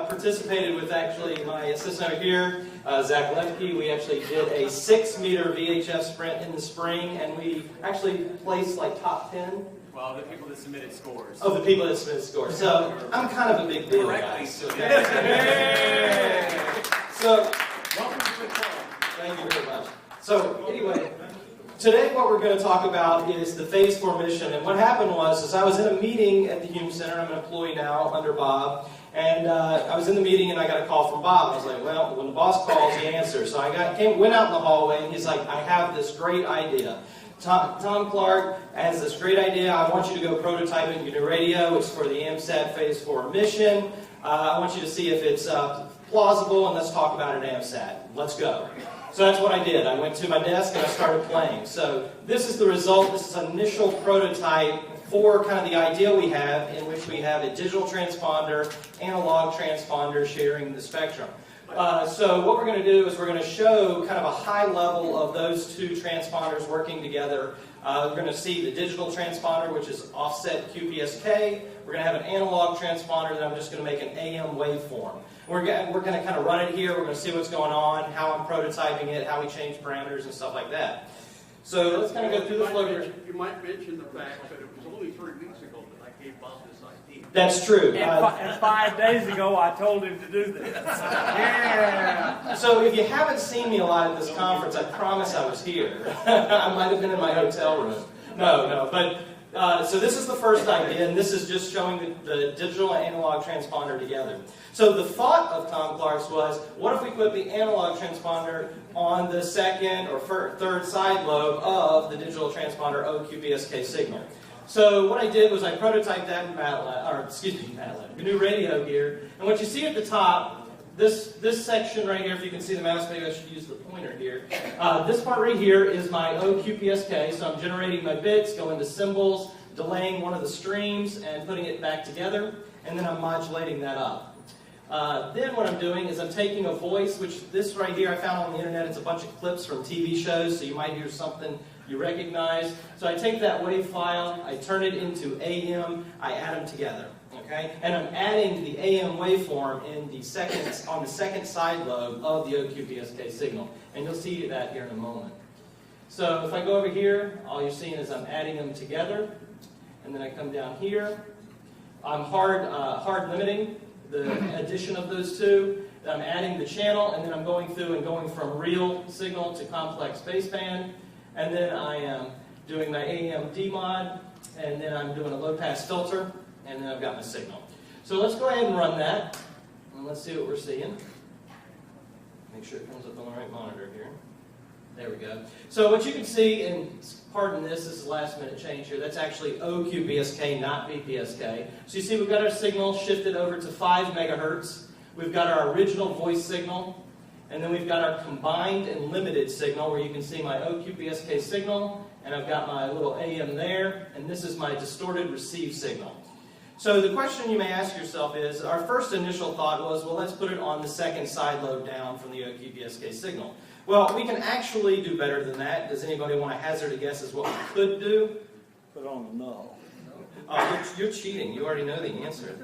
Participated with actually my assistant over here, Zach Lemke. We actually did a 6-meter VHF sprint in the spring, and we actually placed like top 10. Well, the people that submitted scores. Oh, the people that submitted scores. So I'm kind of a big deal, guys. So, welcome to the club. Thank you very much. So anyway, today what we're going to talk about is the Phase 4 mission. And what happened was I was in a meeting at the Hume Center. I'm an employee now under Bob. And I was in the meeting and I got a call from Bob. I was like, well, when the boss calls, he answers. So I went out in the hallway and he's like, I have this great idea. Tom Clark has this great idea. I want you to go prototype it in your radio. It's for the AMSAT Phase 4 mission. I want you to see if it's plausible, and let's talk about it at AMSAT. Let's go. So that's what I did. I went to my desk and I started playing. So this is the result. This is an initial prototype for kind of the idea we have, in which we have a digital transponder, analog transponder sharing the spectrum. So what we're going to do is we're going to show kind of a high level of those two transponders working together. We're going to see the digital transponder, which is offset QPSK. We're going to have an analog transponder that I'm just going to make an AM waveform. We're going to kind of run it here. We're going to see what's going on, how I'm prototyping it, how we change parameters and stuff like that. So let's kind of go through the flow. You might mention the fact that it was only 3 weeks ago that I gave Bob this idea. That's true. And 5 days ago, I told him to do this. Yeah. So if you haven't seen me a lot at this conference, I promise I was here. I might have been in my hotel room. No. But so this is the first idea, and this is just showing the digital and analog transponder together. So the thought of Tom Clark's was, what if we put the analog transponder on the second or third side lobe of the digital transponder OQPSK signal? So what I did was I prototyped that in MATLAB, GNU radio here. And what you see at the top, this section right here, if you can see the mouse, maybe I should use the pointer here. This part right here is my OQPSK, so I'm generating my bits, going to symbols, delaying one of the streams, and putting it back together, and then I'm modulating that up. Then what I'm doing is I'm taking a voice, which this right here I found on the internet. It's a bunch of clips from TV shows, so you might hear something you recognize. So I take that WAV file, I turn it into AM, I add them together. Okay? And I'm adding the AM waveform on the second side lobe of the OQPSK signal. And you'll see that here in a moment. So if I go over here, all you're seeing is I'm adding them together. And then I come down here. I'm hard limiting the addition of those two. I'm adding the channel, and then I'm going through and going from real signal to complex baseband. And then I am doing my AM demod, and then I'm doing a low-pass filter, and then I've got my signal. So let's go ahead and run that, and let's see what we're seeing. Make sure it comes up on the right monitor here. There we go. So what you can see, and pardon this is a last-minute change here, that's actually OQPSK, not BPSK. So you see we've got our signal shifted over to 5 megahertz. We've got our original voice signal, and then we've got our combined and limited signal, where you can see my OQPSK signal, and I've got my little AM there, and this is my distorted receive signal. So the question you may ask yourself is, our first initial thought was, well, let's put it on the second side lobe down from the OQPSK signal. Well, we can actually do better than that. Does anybody want to hazard a guess as what we could do? Put it on the null. You're cheating. You already know the answer.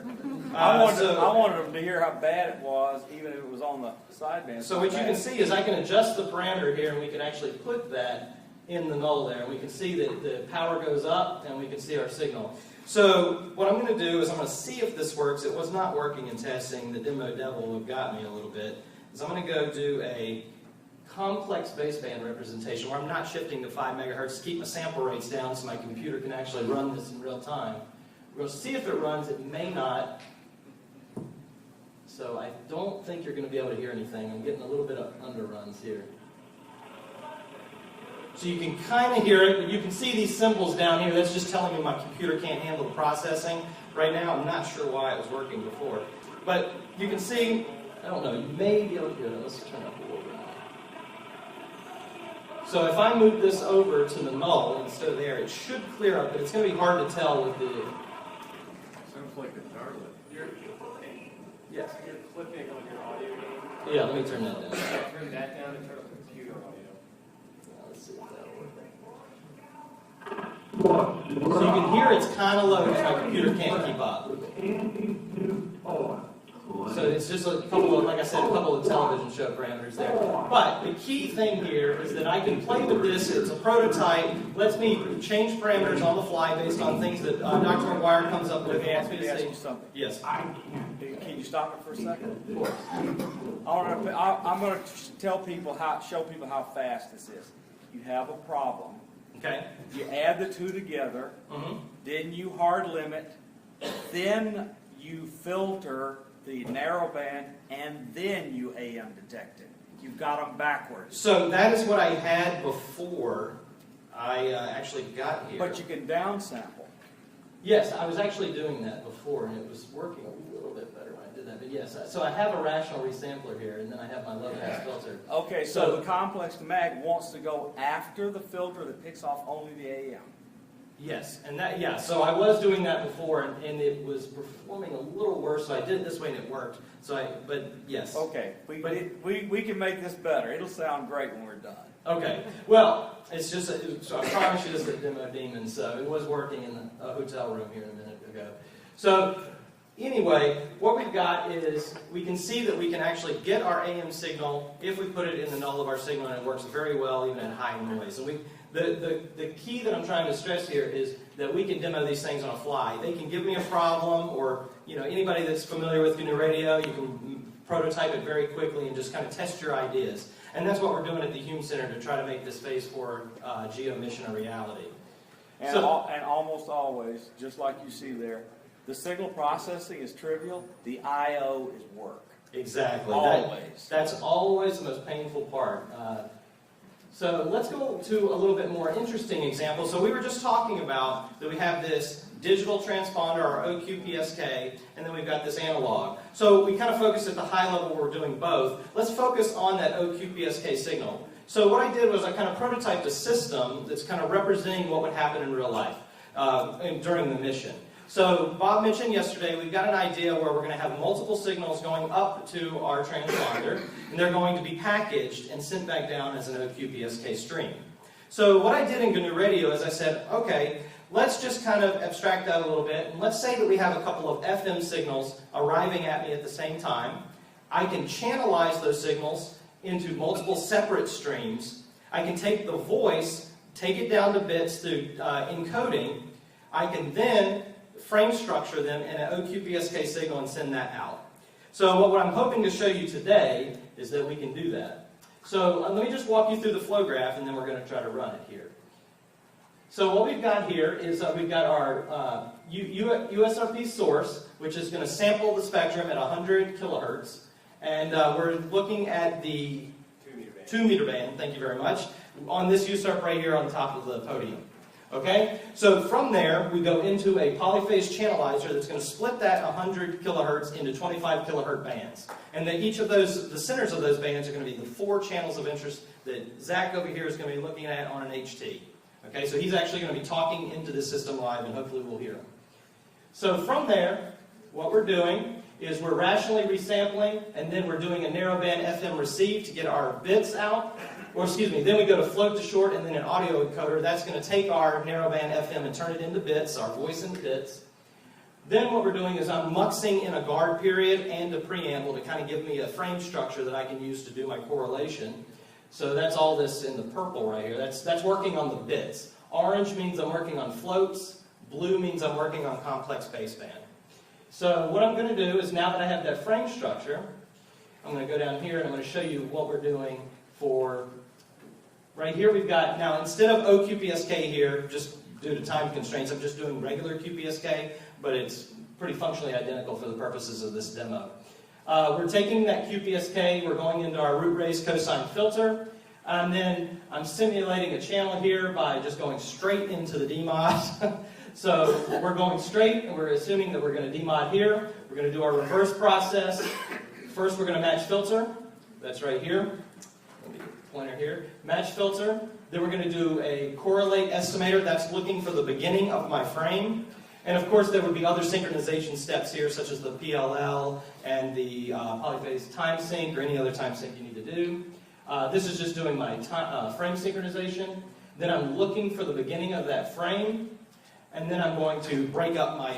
I wanted them to hear how bad it was, even if it was on the sideband. So what you can see is I can adjust the parameter here, and we can actually put that in the null there. We can see that the power goes up, and we can see our signal. So what I'm going to do is I'm going to see if this works. It was not working in testing. The demo devil got me a little bit. So I'm going to go do a complex baseband representation where I'm not shifting to 5 megahertz to keep my sample rates down so my computer can actually run this in real time. We're going to see if it runs. It may not. So I don't think you're going to be able to hear anything. I'm getting a little bit of underruns here. So you can kind of hear it, but you can see these symbols down here. That's just telling me my computer can't handle the processing. Right now, I'm not sure why it was working before. But you can see, I don't know, you may be able to hear it. Let's turn up a little bit. So if I move this over to the null instead of there, it should clear up, but it's going to be hard to tell with the... Sounds like a DARA. You're clipping. Yes. You're clipping on your audio. Yeah, let me turn that down. Turn that down and turn up the computer audio. So you can hear it's kind of low because my computer can't keep up. So it's just a couple of, like I said, a couple of television show parameters there. But the key thing here is that I can play with this. It's a prototype. Lets me change parameters on the fly based on things that Dr. McGuire comes up with. Let me ask you something. Yes. Can you stop it for a second? Of course. I'm going to show people how fast this is. You have a problem. Okay. You add the two together. Then you hard limit. Then you filter the narrowband, and then you AM detect it. You've got them backwards. So that is what I had before I actually got here. But you can downsample. Yes, I was actually doing that before, and it was working a little bit better when I did that. But yes, so I have a rational resampler here, and then I have my low-pass filter. Okay, so the complex to mag wants to go after the filter that picks off only the AM. Yes, and that, yeah, so I was doing that before, and it was performing a little worse, so I did it this way and it worked. But yes. Okay, we can make this better. It'll sound great when we're done. Okay, well, it's just, so I promise you this is a demo demon, so it was working in a hotel room here a minute ago. So, anyway, what we've got is, we can see that we can actually get our AM signal if we put it in the null of our signal, and it works very well even at high noise. And the key that I'm trying to stress here is that we can demo these things on a fly. They can give me a problem, or anybody that's familiar with GNU radio, you can prototype it very quickly and just kind of test your ideas. And that's what we're doing at the Hume Center to try to make this Phase 4 GEO mission a reality. And almost always, just like you see there, the signal processing is trivial, the I/O is work. Exactly. Always. That's always the most painful part. So let's go to a little bit more interesting example. So we were just talking about that we have this digital transponder, or OQPSK, and then we've got this analog. So we kind of focused at the high level where we're doing both. Let's focus on that OQPSK signal. So what I did was I kind of prototyped a system that's kind of representing what would happen in real life during the mission. So Bob mentioned yesterday, we've got an idea where we're going to have multiple signals going up to our transponder, and they're going to be packaged and sent back down as an OQPSK stream. So what I did in GNU Radio is I said, okay, let's just kind of abstract that a little bit, and let's say that we have a couple of FM signals arriving at me at the same time. I can channelize those signals into multiple separate streams. I can take the voice, take it down to bits through encoding. I can then frame structure them in an OQPSK signal and send that out. So what I'm hoping to show you today is that we can do that. So let me just walk you through the flow graph, and then we're going to try to run it here. So what we've got here is we've got our USRP source, which is going to sample the spectrum at 100 kilohertz. And we're looking at the 2 meter band, thank you very much, on this USRP right here on top of the podium. Okay? So from there, we go into a polyphase channelizer that's going to split that 100 kilohertz into 25 kilohertz bands. And then each of those, the centers of those bands are going to be the 4 channels of interest that Zach over here is going to be looking at on an HT. Okay, so he's actually going to be talking into the system live, and hopefully we'll hear him. So from there, what we're doing is we're rationally resampling, and then we're doing a narrowband FM receive to get our bits out. Or excuse me, then we go to float to short, and then an audio encoder. That's going to take our narrowband FM and turn it into bits, our voice into bits. Then what we're doing is I'm muxing in a guard period and a preamble to kind of give me a frame structure that I can use to do my correlation. So that's all this in the purple right here. That's working on the bits. Orange means I'm working on floats. Blue means I'm working on complex baseband. So what I'm going to do is, now that I have that frame structure, I'm going to go down here and I'm going to show you what we're doing for... Right here we've got, now instead of OQPSK here, just due to time constraints, I'm just doing regular QPSK, but it's pretty functionally identical for the purposes of this demo. We're taking that QPSK, we're going into our root raised cosine filter, and then I'm simulating a channel here by just going straight into the DMOD. So we're going straight, and we're assuming that we're going to DMOD here. We're going to do our reverse process. First we're going to match filter. That's right here. Let me get the pointer here. Match filter. Then we're going to do a correlate estimator. That's looking for the beginning of my frame. And of course there would be other synchronization steps here, such as the PLL and the polyphase time sync, or any other time sync you need to do. This is just doing my frame synchronization. Then I'm looking for the beginning of that frame. and then I'm going to break up my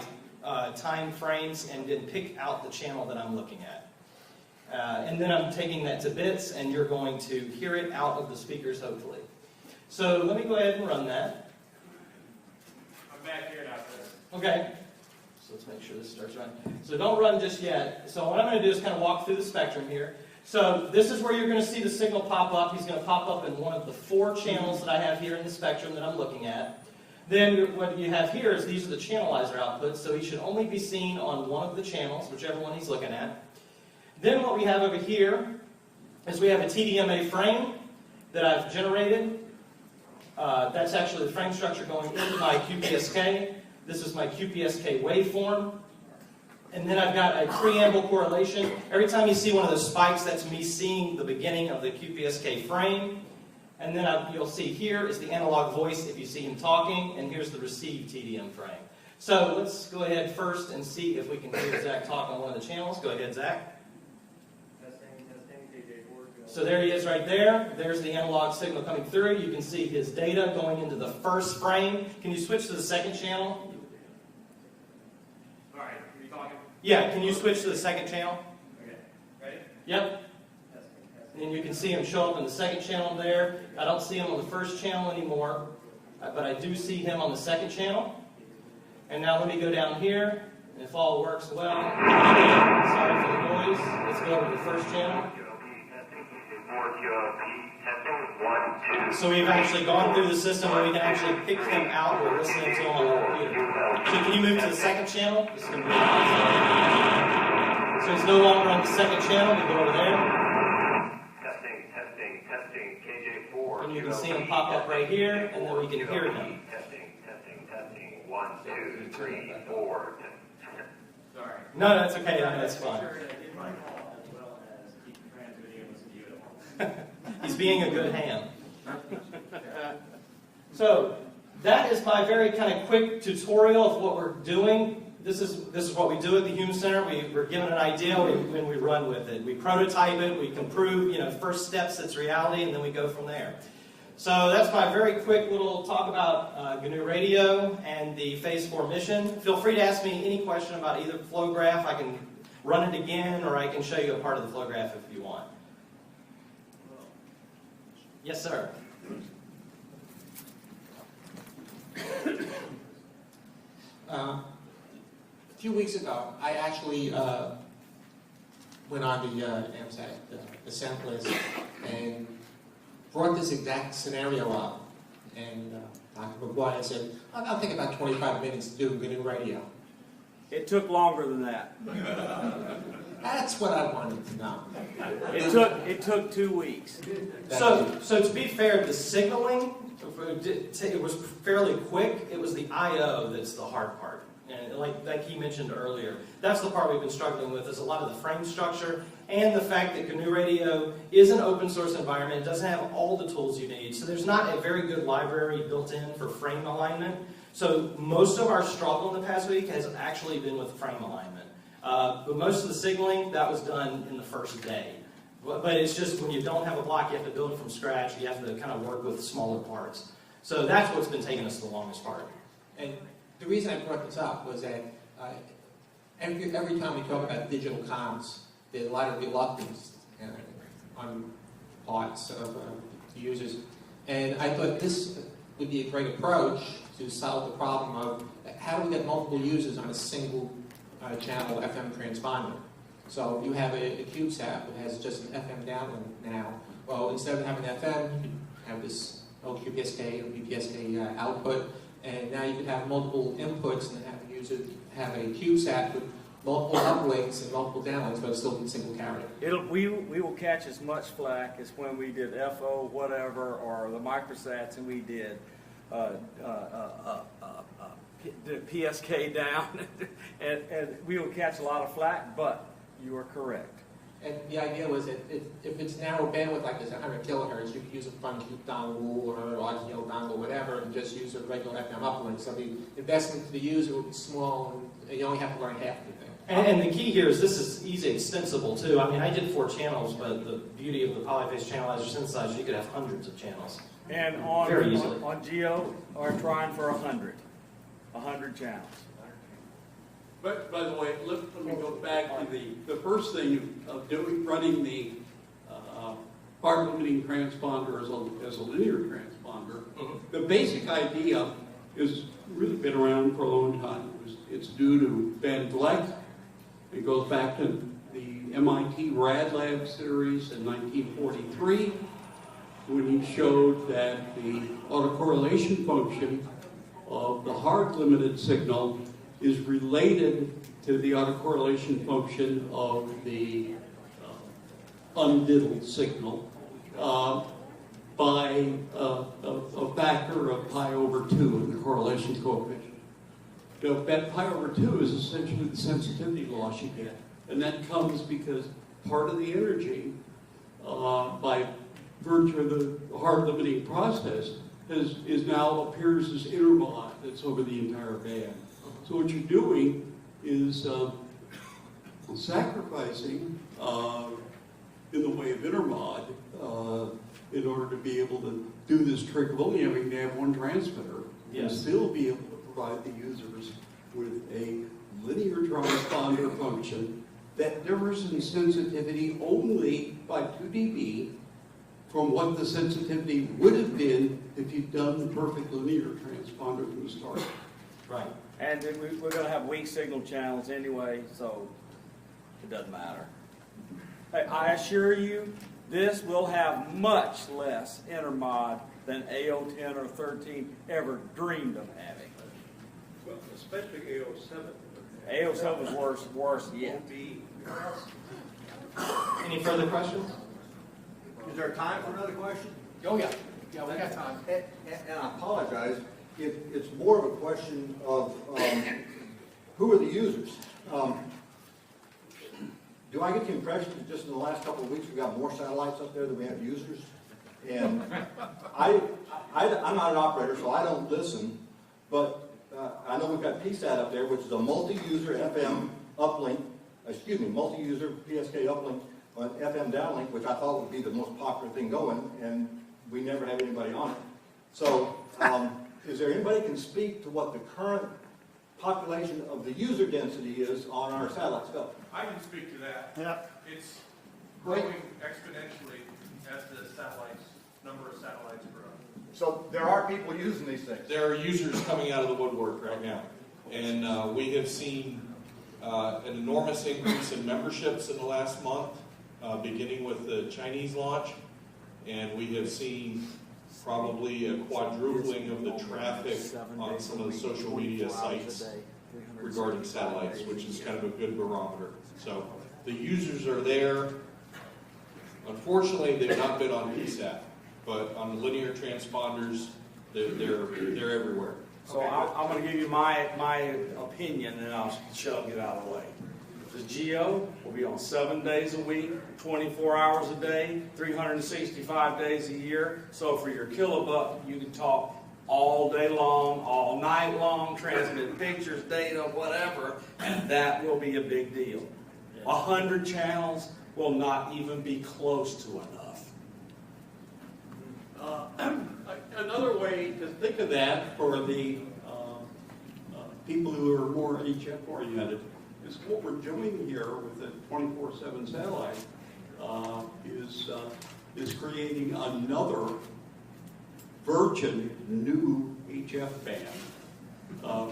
time frames and then pick out the channel that I'm looking at. And then I'm taking that to bits, and you're going to hear it out of the speakers, hopefully. So let me go ahead and run that. I'm back here now, sir. Okay. So let's make sure this starts running. So don't run just yet. So what I'm going to do is kind of walk through the spectrum here. So this is where you're going to see the signal pop up. He's going to pop up in one of the 4 channels that I have here in the spectrum that I'm looking at. Then what you have here is these are the channelizer outputs, so he should only be seen on one of the channels, whichever one he's looking at. Then what we have over here is we have a TDMA frame that I've generated. That's actually the frame structure going into my QPSK. This is my QPSK waveform. And then I've got a preamble correlation. Every time you see one of those spikes, that's me seeing the beginning of the QPSK frame. And then you'll see here is the analog voice if you see him talking, and here's the received TDM frame. So let's go ahead first and see if we can hear Zach talk on one of the channels. Go ahead, Zach. So there he is right there. There's the analog signal coming through. You can see his data going into the first frame. Can you switch to the second channel? All right, are you talking? Yeah, can you switch to the second channel? Okay, ready? Yep. And you can see him show up in the second channel there. I don't see him on the first channel anymore, but I do see him on the second channel. And now let me go down here, and if all works well, sorry for the noise, let's go to the first channel. So we've actually gone through the system where we can actually pick him out. We're listening to him on the computer. So can you move to the second channel? This is going to be so he's no longer on the second channel. We go over there. Testing, KJ4. And you can see him pop up right here, and then we can hear him. Testing. 1, 2, 3, 4. Sorry. No, that's okay. That's fine. Sure, I did my call as well as keep transmitting it was beautiful. He's being a good ham. So that is my very kind of quick tutorial of what we're doing. This is what we do at the Hume Center. We're given an idea when we run with it. We prototype it. We can prove, first steps it's reality, and then we go from there. So that's my very quick little talk about GNU Radio and the Phase 4 mission. Feel free to ask me any question about either flow graph. I can run it again, or I can show you a part of the flow graph if you want. Yes, sir. A few weeks ago, I actually went on the AMSAT ascent list and brought this exact scenario up. And Dr. McGuire said, I'll take about 25 minutes to do GNU Radio. It took longer than that. That's what I wanted to know. It took 2 weeks. So to be fair, the signaling, it was fairly quick. It was the I/O that's the hard part. And like he mentioned earlier, that's the part we've been struggling with, is a lot of the frame structure and the fact that GNU Radio is an open source environment. It doesn't have all the tools you need. So there's not a very good library built in for frame alignment. So most of our struggle in the past week has actually been with frame alignment. But most of the signaling, that was done in the first day. But it's just when you don't have a block, you have to build it from scratch. You have to kind of work with smaller parts. So that's what's been taking us the longest part. And the reason I brought this up was that every time we talk about digital comms, there's a lot of reluctance on parts of the users. And I thought this would be a great approach to solve the problem of how do we get multiple users on a single channel FM transponder. So if you have a CubeSat that has just an FM downlink now, well, instead of having FM, you can have this QPSK or BPSK output, and now you can have multiple inputs and have a user have a CubeSat with multiple uplinks and multiple downlinks, but it's still in single carrier. We will catch as much flack as when we did FO whatever or the microsats, and we did the PSK down, and we will catch a lot of flack, but you are correct. And the idea was that if it's narrow bandwidth like this, 100 kilohertz, you could use a FunCube dongle or an RTL dongle, whatever, and just use a regular FM uplink. So the investment to the user would be small, and you only have to learn half of the thing. And the key here is this is easy extensible too. I mean, I did 4 channels, but the beauty of the polyphase channelizer synthesizer, you could have hundreds of channels. And Very easily. on Geo, are trying for 100. 100 channels. But by the way, let me go back to the first thing of running the part limiting transponder as a linear transponder. The basic idea has really been around for a long time. It's due to Van Vleck. It goes back to the MIT Rad Lab series in 1943 when he showed that the autocorrelation function of the hard limited signal is related to the autocorrelation function of the undiddled signal by a factor of pi over 2 in the correlation coefficient. Now, that pi over 2 is essentially the sensitivity loss you get. And that comes because part of the energy, by virtue of the hard limiting process, is now appears as intermod that's over the entire band. So what you're doing is sacrificing in the way of intermod in order to be able to do this trick of only having to have one transmitter and still be able to provide the users with a linear transponder function that differs in sensitivity only by 2 dB from what the sensitivity would have been if you'd done the perfect linear transponder from the start. Right. And then we're going to have weak signal channels anyway, so it doesn't matter. Hey, I assure you, this will have much less intermod than AO10 or 13 ever dreamed of having. Well, especially AO7. AO7 was worse yet. Any further questions? Is there time for another question? Oh, yeah. Yeah, we got time. And I apologize, it's more of a question of who are the users? Do I get the impression that just in the last couple of weeks we've got more satellites up there than we have users? And I'm not an operator, so I don't listen, but I know we've got PSAT up there, which is a multi-user FM uplink, multi-user PSK uplink on FM downlink, which I thought would be the most popular thing going, and we never have anybody on it. So, is there anybody can speak to what the current population of the user density is on our satellite scope? I can speak to that. Yep. It's growing exponentially as the number of satellites grow. So there are people using these things. There are users coming out of the woodwork right now. And we have seen an enormous increase in memberships in the last month, beginning with the Chinese launch. And we have seen probably a quadrupling of the traffic on some of the social media sites regarding satellites, which is kind of a good barometer. So the users are there. Unfortunately, they've not been on PSAT, but on the linear transponders, they're everywhere. So I'm going to give you my opinion, and I'll shut up and get out of the way. The GEO will be on 7 days a week, 24 hours a day, 365 days a year. So for your kilobuck, you can talk all day long, all night long, transmit pictures, data, whatever, and that will be a big deal. 100 channels will not even be close to enough. Another way to think of that for the people who are more HF oriented is what we're doing here with the 24/7 satellite is creating another virgin new HF band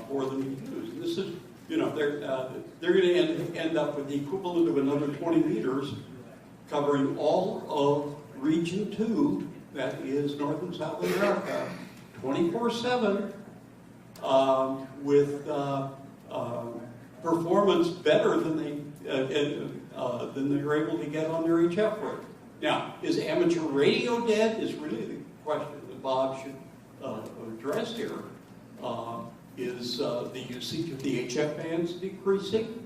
for them to use. And this is, they're going to end up with the equivalent of another 20 meters covering all of Region 2, that is North and South America, 24/7, with performance better than they're able to get on their HF rate. Now, is amateur radio dead? Is really the question that Bob should address here. Is the usage of the HF bands decreasing?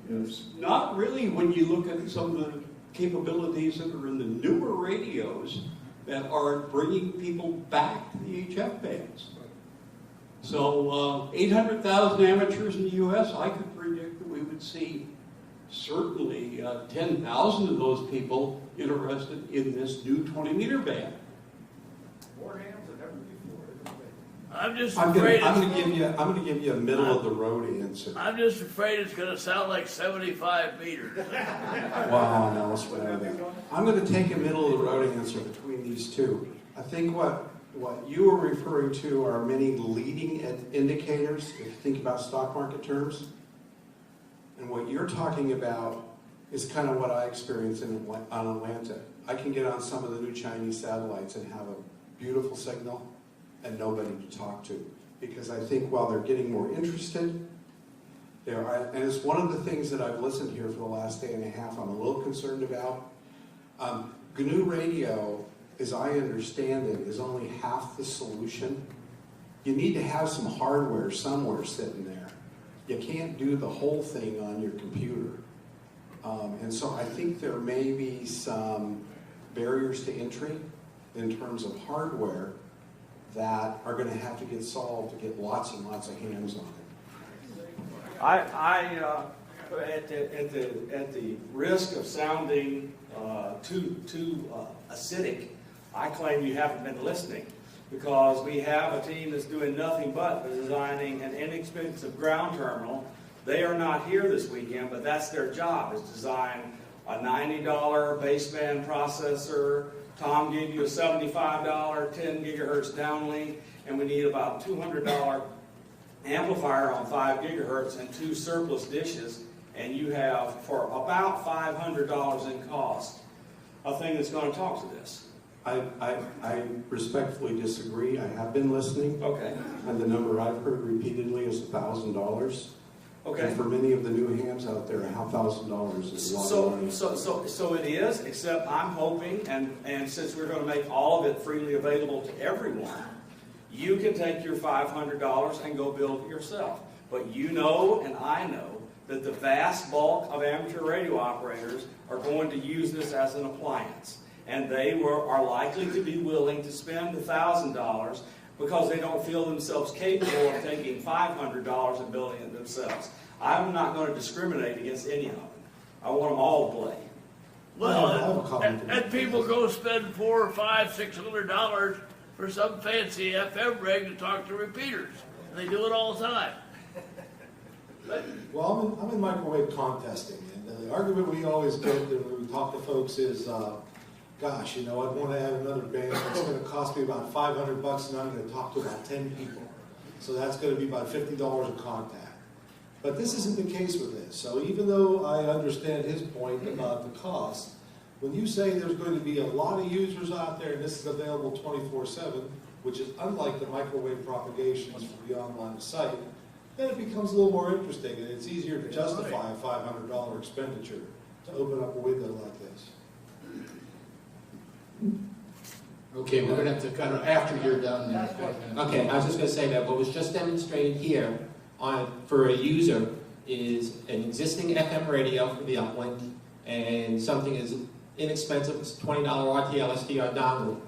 It's not really when you look at some of the capabilities that are in the newer radios that are bringing people back to the HF bands. So 800,000 amateurs in the U.S., I could predict that we would see certainly 10,000 of those people interested in this new 20-meter band. More hands than ever before. I'm just I'm afraid. gonna give you a middle of the road answer. I'm just afraid it's going to sound like 75 meters. Wow, no, let's wait that. I'm gonna take a middle of the road answer between these two. I think what you were referring to are many leading indicators, if you think about stock market terms. And what you're talking about is kind of what I experienced on Atlanta. I can get on some of the new Chinese satellites and have a beautiful signal and nobody to talk to. Because I think while they're getting more interested, and it's one of the things that I've listened here for the last day and a half I'm a little concerned about. GNU radio, as I understand it, is only half the solution. You need to have some hardware somewhere sitting there. You can't do the whole thing on your computer. And so I think there may be some barriers to entry in terms of hardware that are going to have to get solved to get lots and lots of hands on it. At the risk of sounding too acidic, I claim you haven't been listening, because we have a team that's doing nothing but designing an inexpensive ground terminal. They are not here this weekend, but that's their job, is design a $90 baseband processor. Tom gave you a $75 10 gigahertz downlink, and we need about $200 amplifier on 5 gigahertz and 2 surplus dishes, and you have, for about $500 in cost, a thing that's going to talk to this. I respectfully disagree. I have been listening. Okay. And the number I've heard repeatedly is $1,000. Okay. And for many of the new hams out there, $1,000 is a lot of money. So it is, except I'm hoping, and since we're going to make all of it freely available to everyone, you can take your $500 and go build it yourself. But you know, and I know, that the vast bulk of amateur radio operators are going to use this as an appliance. And they are likely to be willing to spend $1,000 because they don't feel themselves capable of taking $500 and building it themselves. I'm not going to discriminate against any of them. I want them all to play. Well, and people go spend $400 or $500, $600 for some fancy FM rig to talk to repeaters. And they do it all the time. Well, I'm in microwave contesting, and the argument we always get when we talk to folks is, gosh, you know, I'd want to add another band. It's going to cost me about $500, and I'm going to talk to about 10 people. So that's going to be about $50 a contact. But this isn't the case with this. So even though I understand his point about the cost, when you say there's going to be a lot of users out there and this is available 24/7, which is unlike the microwave propagations from beyond line of sight, then it becomes a little more interesting, and it's easier to justify a $500 expenditure to open up a window like this. Okay, we're going to have to kind of, after you're done. Okay, I was just going to say that what was just demonstrated here for a user is an existing FM radio for the uplink and something as inexpensive as $20 RTL SDR dongle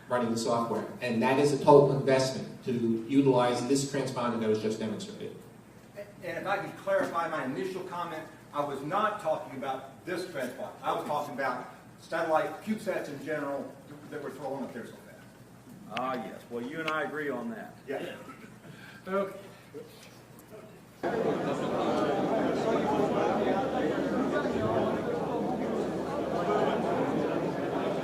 running the software. And that is a total investment to utilize this transponder that was just demonstrated. And if I could clarify my initial comment, I was not talking about this transponder. I was talking about satellite CubeSats in general that were throwing up there so fast. Ah, yes. Well, you and I agree on that. Yeah. Okay.